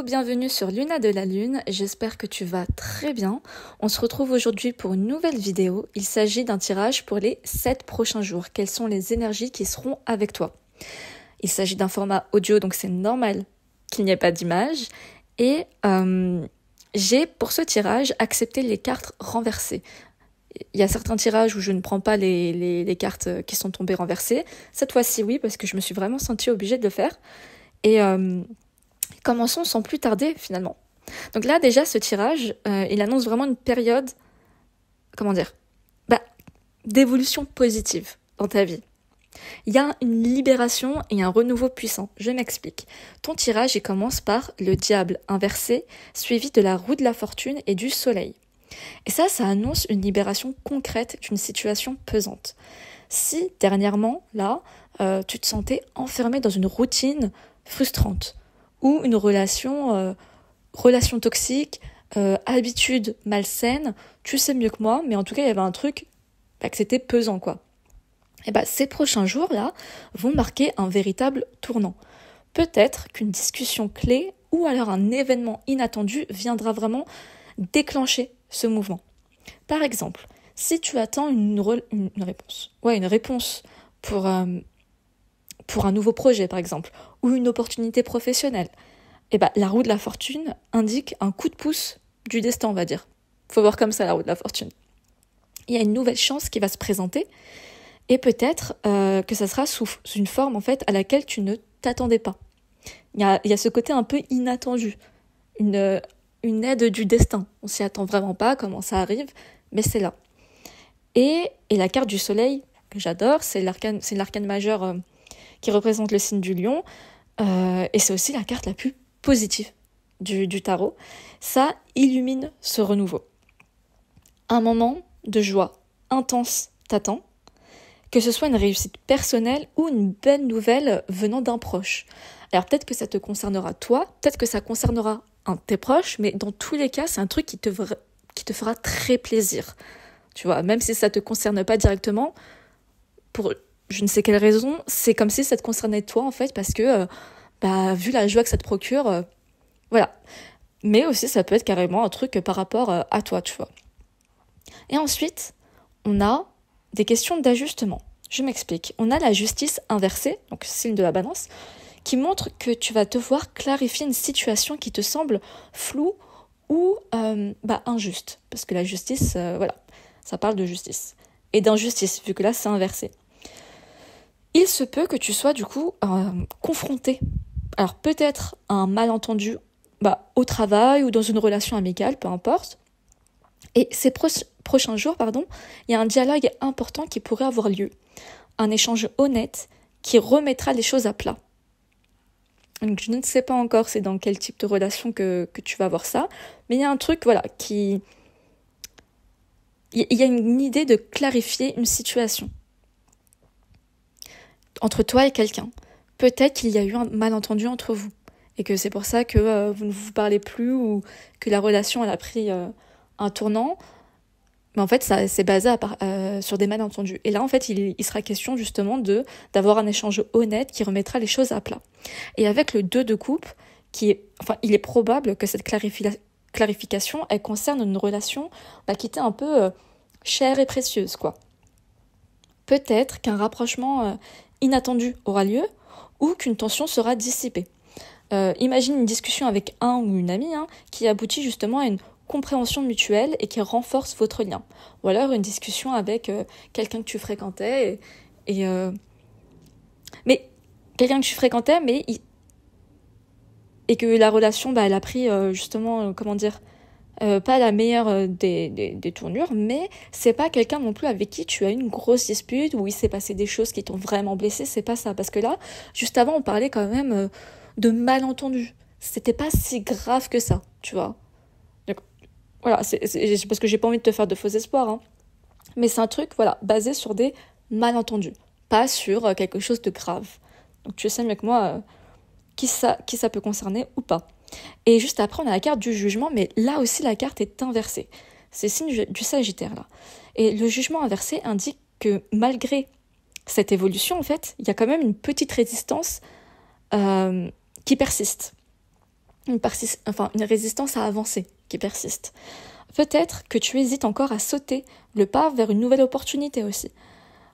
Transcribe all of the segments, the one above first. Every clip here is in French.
Coucou, bienvenue sur Luna de la Lune, j'espère que tu vas très bien. On se retrouve aujourd'hui pour une nouvelle vidéo. Il s'agit d'un tirage pour les 7 prochains jours. Quelles sont les énergies qui seront avec toi? Il s'agit d'un format audio, donc c'est normal qu'il n'y ait pas d'image. Et j'ai, pour ce tirage, accepté les cartes renversées. Il y a certains tirages où je ne prends pas les cartes qui sont tombées renversées. Cette fois-ci, oui, parce que je me suis vraiment sentie obligée de le faire. Et commençons sans plus tarder, finalement. Donc là, déjà, ce tirage, il annonce vraiment une période, d'évolution positive dans ta vie. Il y a une libération et un renouveau puissant. Je m'explique. Ton tirage, il commence par le diable inversé, suivi de la roue de la fortune et du soleil. Et ça annonce une libération concrète d'une situation pesante. Si, dernièrement, là, tu te sentais enfermé dans une routine frustrante ou une relation toxique, habitude malsaine, tu sais mieux que moi, mais en tout cas, il y avait un truc que c'était pesant, quoi. Et ces prochains jours-là vont marquer un véritable tournant. Peut-être qu'une discussion clé ou alors un événement inattendu viendra vraiment déclencher ce mouvement. Par exemple, si tu attends une réponse pour un nouveau projet, par exemple, ou une opportunité professionnelle, la roue de la fortune indique un coup de pouce du destin, on va dire. Faut voir comme ça la roue de la fortune. Il y a une nouvelle chance qui va se présenter, et peut-être que ça sera sous une forme en fait à laquelle tu ne t'attendais pas. Il y a ce côté un peu inattendu, une aide du destin. On s'y attend vraiment pas, comment ça arrive, mais c'est là. Et la carte du soleil, que j'adore, c'est l'arcane majeur qui représente le signe du lion, et c'est aussi la carte la plus positive du tarot. Ça illumine ce renouveau. Un moment de joie intense t'attend, que ce soit une réussite personnelle ou une belle nouvelle venant d'un proche. Alors peut-être que ça te concernera toi, peut-être que ça concernera un de tes proches, mais dans tous les cas, c'est un truc qui te fera très plaisir. Tu vois, même si ça te concerne pas directement, pour je ne sais quelle raison, c'est comme si ça te concernait toi en fait, parce que vu la joie que ça te procure, voilà. Mais aussi ça peut être carrément un truc par rapport à toi, tu vois. Et ensuite, on a des questions d'ajustement. Je m'explique. On a la justice inversée, donc signe de la balance, qui montre que tu vas devoir clarifier une situation qui te semble floue ou injuste. Parce que la justice, ça parle de justice. Et d'injustice, vu que là, c'est inversé. Il se peut que tu sois du coup confronté. Alors peut-être à un malentendu au travail ou dans une relation amicale, peu importe. Et ces prochains jours, il y a un dialogue important qui pourrait avoir lieu. Un échange honnête qui remettra les choses à plat. Donc je ne sais pas encore c'est dans quel type de relation que tu vas avoir ça, mais il y a un truc, il y a une idée de clarifier une situation entre toi et quelqu'un. Peut-être qu'il y a eu un malentendu entre vous, et que c'est pour ça que vous ne vous parlez plus, ou que la relation elle a pris un tournant, mais en fait ça c'est basé sur des malentendus. Et là en fait il sera question justement d'avoir un échange honnête qui remettra les choses à plat. Et avec le 2 de coupe, il est probable que cette clarification elle concerne une relation qui était un peu chère et précieuse, quoi. Peut-être qu'un rapprochement inattendu aura lieu, ou qu'une tension sera dissipée. Imagine une discussion avec un ou une amie qui aboutit justement à une compréhension mutuelle et qui renforce votre lien. Ou alors une discussion avec quelqu'un que tu fréquentais mais quelqu'un que tu fréquentais et que la relation elle a pris justement pas la meilleure des tournures, mais c'est pas quelqu'un non plus avec qui tu as une grosse dispute où il s'est passé des choses qui t'ont vraiment blessé, c'est pas ça. Parce que là, juste avant, on parlait quand même de malentendus. C'était pas si grave que ça, tu vois. Donc, voilà, c'est parce que j'ai pas envie de te faire de faux espoirs, mais c'est un truc, basé sur des malentendus, pas sur quelque chose de grave. Donc tu sais mieux que moi qui ça peut concerner ou pas. Et juste après, on a la carte du jugement, mais là aussi, la carte est inversée. C'est le signe du Sagittaire, là. Et le jugement inversé indique que malgré cette évolution, en fait, il y a quand même une petite résistance qui persiste. une résistance à avancer qui persiste. Peut-être que tu hésites encore à sauter le pas vers une nouvelle opportunité aussi.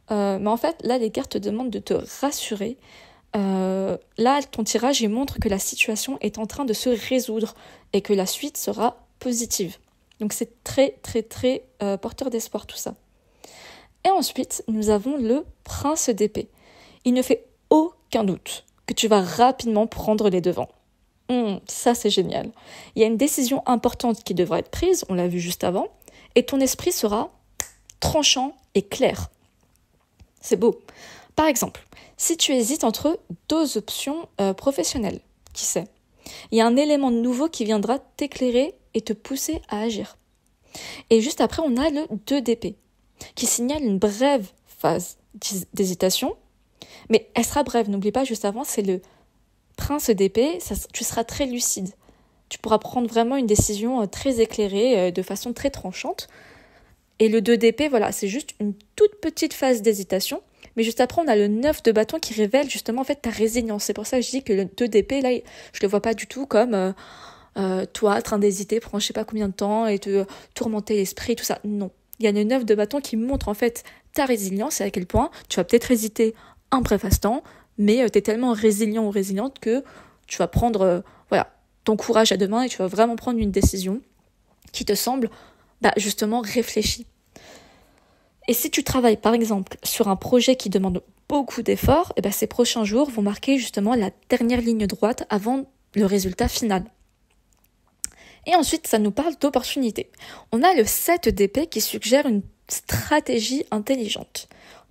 Mais en fait, là, les cartes te demandent de te rassurer. Là, ton tirage, il montre que la situation est en train de se résoudre et que la suite sera positive. Donc c'est très, très, très porteur d'espoir tout ça. Et ensuite, nous avons le prince d'épée. Il ne fait aucun doute que tu vas rapidement prendre les devants. Ça, c'est génial. Il y a une décision importante qui devra être prise, on l'a vu juste avant, et ton esprit sera tranchant et clair. C'est beau. Par exemple, si tu hésites entre deux options professionnelles, qui sait, il y a un élément nouveau qui viendra t'éclairer et te pousser à agir. Et juste après, on a le 2 d'épée, qui signale une brève phase d'hésitation, mais elle sera brève, n'oublie pas, juste avant, c'est le prince d'épée, tu seras très lucide. Tu pourras prendre vraiment une décision très éclairée, de façon très tranchante. Et le 2 d'épée, voilà, c'est juste une toute petite phase d'hésitation. Mais juste après, on a le 9 de bâton qui révèle justement en fait ta résilience. C'est pour ça que je dis que le 2 d'épée, là, je le vois pas du tout comme toi, en train d'hésiter pendant je sais pas combien de temps et te tourmenter l'esprit, tout ça. Non. Il y a le 9 de bâton qui montre en fait ta résilience et à quel point tu vas peut-être hésiter un bref instant, mais tu es tellement résilient ou résiliente que tu vas prendre ton courage à deux mains et tu vas vraiment prendre une décision qui te semble justement réfléchie. Et si tu travailles par exemple sur un projet qui demande beaucoup d'efforts, ces prochains jours vont marquer justement la dernière ligne droite avant le résultat final. Et ensuite, ça nous parle d'opportunité. On a le 7 d'épée qui suggère une stratégie intelligente.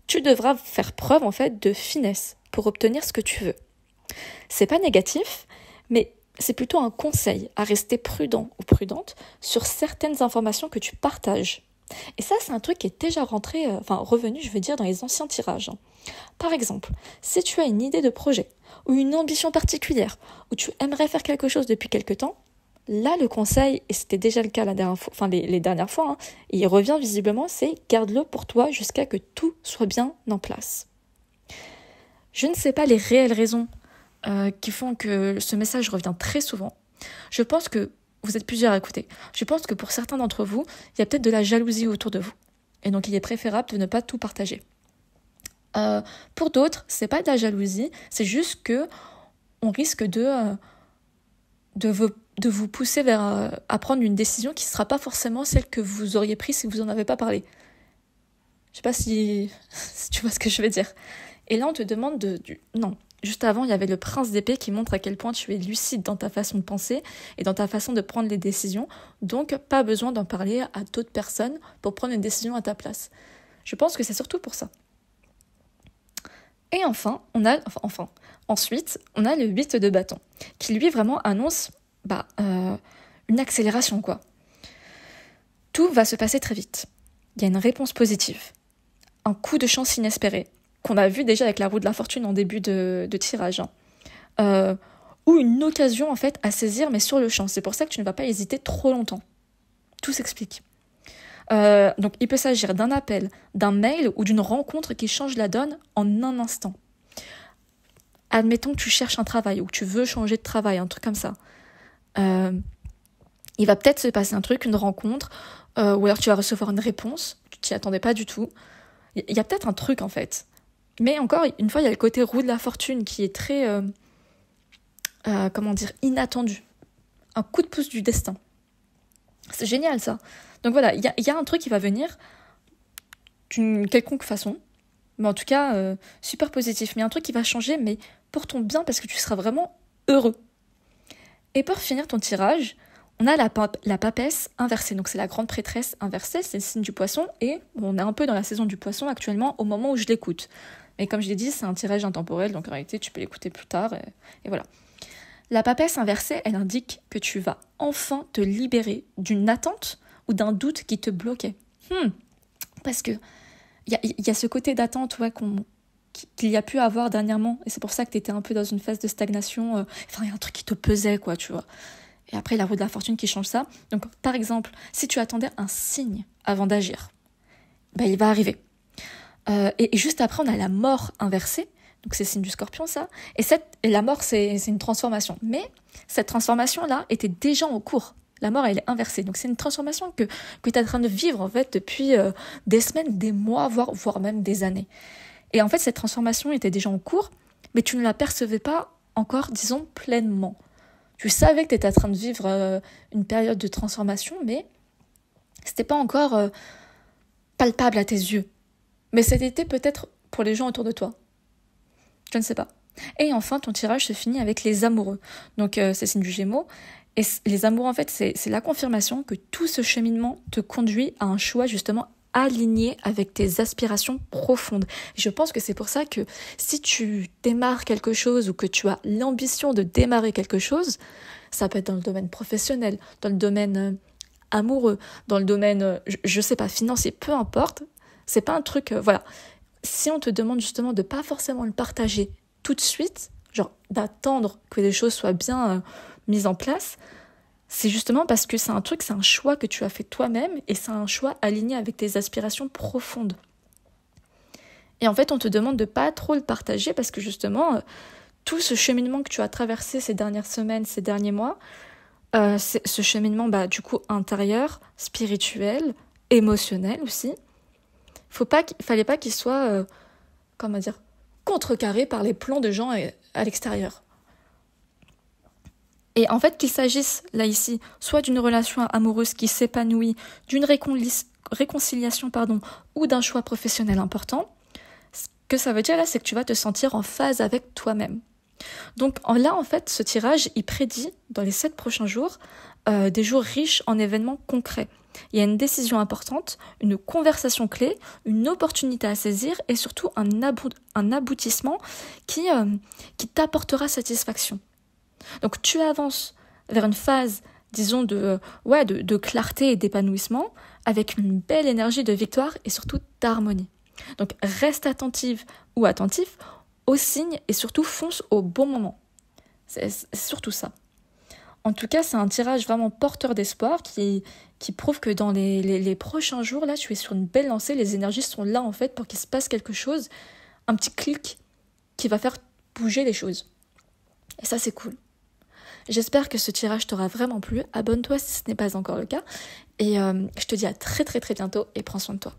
Tu devras faire preuve en fait de finesse pour obtenir ce que tu veux. C'est pas négatif, mais c'est plutôt un conseil à rester prudent ou prudente sur certaines informations que tu partages. Et ça, c'est un truc qui est déjà revenu, dans les anciens tirages. Par exemple, si tu as une idée de projet ou une ambition particulière, ou tu aimerais faire quelque chose depuis quelque temps, là, le conseil, et c'était déjà le cas les dernières fois, et il revient visiblement, c'est garde-le pour toi jusqu'à que tout soit bien en place. Je ne sais pas les réelles raisons qui font que ce message revient très souvent. Je pense que vous êtes plusieurs à écouter. Je pense que pour certains d'entre vous, il y a peut-être de la jalousie autour de vous. Et donc, il est préférable de ne pas tout partager. Pour d'autres, c'est pas de la jalousie, c'est juste que on risque de vous pousser vers à prendre une décision qui ne sera pas forcément celle que vous auriez prise si vous n'en avez pas parlé. Je sais pas si tu vois ce que je veux dire. Et là, on te demande non. Juste avant, il y avait le prince d'épée qui montre à quel point tu es lucide dans ta façon de penser et dans ta façon de prendre les décisions. Donc, pas besoin d'en parler à d'autres personnes pour prendre une décision à ta place. Je pense que c'est surtout pour ça. Et ensuite, on a le 8 de bâton, qui lui vraiment annonce une accélération, quoi. Tout va se passer très vite. Il y a une réponse positive. Un coup de chance inespéré, qu'on a vu déjà avec la roue de la fortune en début de tirage. Ou une occasion, en fait, à saisir, mais sur le champ. C'est pour ça que tu ne vas pas hésiter trop longtemps. Tout s'explique. Donc, il peut s'agir d'un appel, d'un mail ou d'une rencontre qui change la donne en un instant. Admettons que tu cherches un travail ou que tu veux changer de travail, un truc comme ça. Il va peut-être se passer un truc, une rencontre, ou alors tu vas recevoir une réponse, tu t'y attendais pas du tout. Il y a peut-être un truc en fait. Mais encore une fois, il y a le côté roue de la fortune qui est très, inattendu. Un coup de pouce du destin. C'est génial ça. Donc voilà, il y a un truc qui va venir d'une quelconque façon, mais en tout cas, super positif. Mais un truc qui va changer, mais pour ton bien, parce que tu seras vraiment heureux. Et pour finir ton tirage, on a la papesse inversée. Donc c'est la grande prêtresse inversée, c'est le signe du poisson. Et on est un peu dans la saison du poisson actuellement au moment où je l'écoute. Mais comme je l'ai dit, c'est un tirage intemporel, donc en réalité, tu peux l'écouter plus tard. Et voilà. La papesse inversée, elle indique que tu vas enfin te libérer d'une attente ou d'un doute qui te bloquait. Parce que il y a ce côté d'attente qu'il y a pu avoir dernièrement, et c'est pour ça que tu étais un peu dans une phase de stagnation. Il y a un truc qui te pesait, quoi, tu vois. Et après, la roue de la fortune qui change ça. Donc, par exemple, si tu attendais un signe avant d'agir, il va arriver. Et juste après, on a la mort inversée. Donc c'est signe du Scorpion, ça. Et la mort, c'est une transformation. Mais cette transformation-là était déjà en cours. La mort, elle est inversée. Donc c'est une transformation que tu es en train de vivre, en fait, depuis des semaines, des mois, voire même des années. Et en fait, cette transformation était déjà en cours, mais tu ne la percevais pas encore, disons, pleinement. Tu savais que tu étais en train de vivre une période de transformation, mais c'était pas encore palpable à tes yeux. Mais c'était peut-être pour les gens autour de toi. Je ne sais pas. Et enfin, ton tirage se finit avec les amoureux. Donc, c'est signe du Gémeaux. Et les amoureux, en fait, c'est la confirmation que tout ce cheminement te conduit à un choix, justement, aligné avec tes aspirations profondes. Et je pense que c'est pour ça que si tu démarres quelque chose ou que tu as l'ambition de démarrer quelque chose, ça peut être dans le domaine professionnel, dans le domaine amoureux, dans le domaine, je sais pas, financier, peu importe. C'est pas un truc, voilà. Si on te demande justement de pas forcément le partager tout de suite, genre d'attendre que les choses soient bien mises en place, c'est justement parce que c'est un choix que tu as fait toi-même et c'est un choix aligné avec tes aspirations profondes. Et en fait, on te demande de pas trop le partager parce que justement, tout ce cheminement que tu as traversé ces dernières semaines, ces derniers mois, c'est ce cheminement du coup intérieur, spirituel, émotionnel aussi, fallait pas qu'il soit, contrecarré par les plans de gens à l'extérieur. Et en fait, qu'il s'agisse, là ici, soit d'une relation amoureuse qui s'épanouit, d'une réconciliation, ou d'un choix professionnel important, ce que ça veut dire là, c'est que tu vas te sentir en phase avec toi-même. Donc là, en fait, ce tirage, il prédit, dans les 7 prochains jours, des jours riches en événements concrets. Il y a une décision importante, une conversation clé, une opportunité à saisir et surtout un aboutissement qui t'apportera satisfaction. Donc tu avances vers une phase, disons, de clarté et d'épanouissement avec une belle énergie de victoire et surtout d'harmonie. Donc reste attentive ou attentif aux signes et surtout fonce au bon moment. C'est surtout ça. En tout cas, c'est un tirage vraiment porteur d'espoir qui prouve que dans les prochains jours, là, tu es sur une belle lancée. Les énergies sont là, en fait, pour qu'il se passe quelque chose, un petit clic qui va faire bouger les choses. Et ça, c'est cool. J'espère que ce tirage t'aura vraiment plu. Abonne-toi si ce n'est pas encore le cas. Et je te dis à très très très bientôt et prends soin de toi.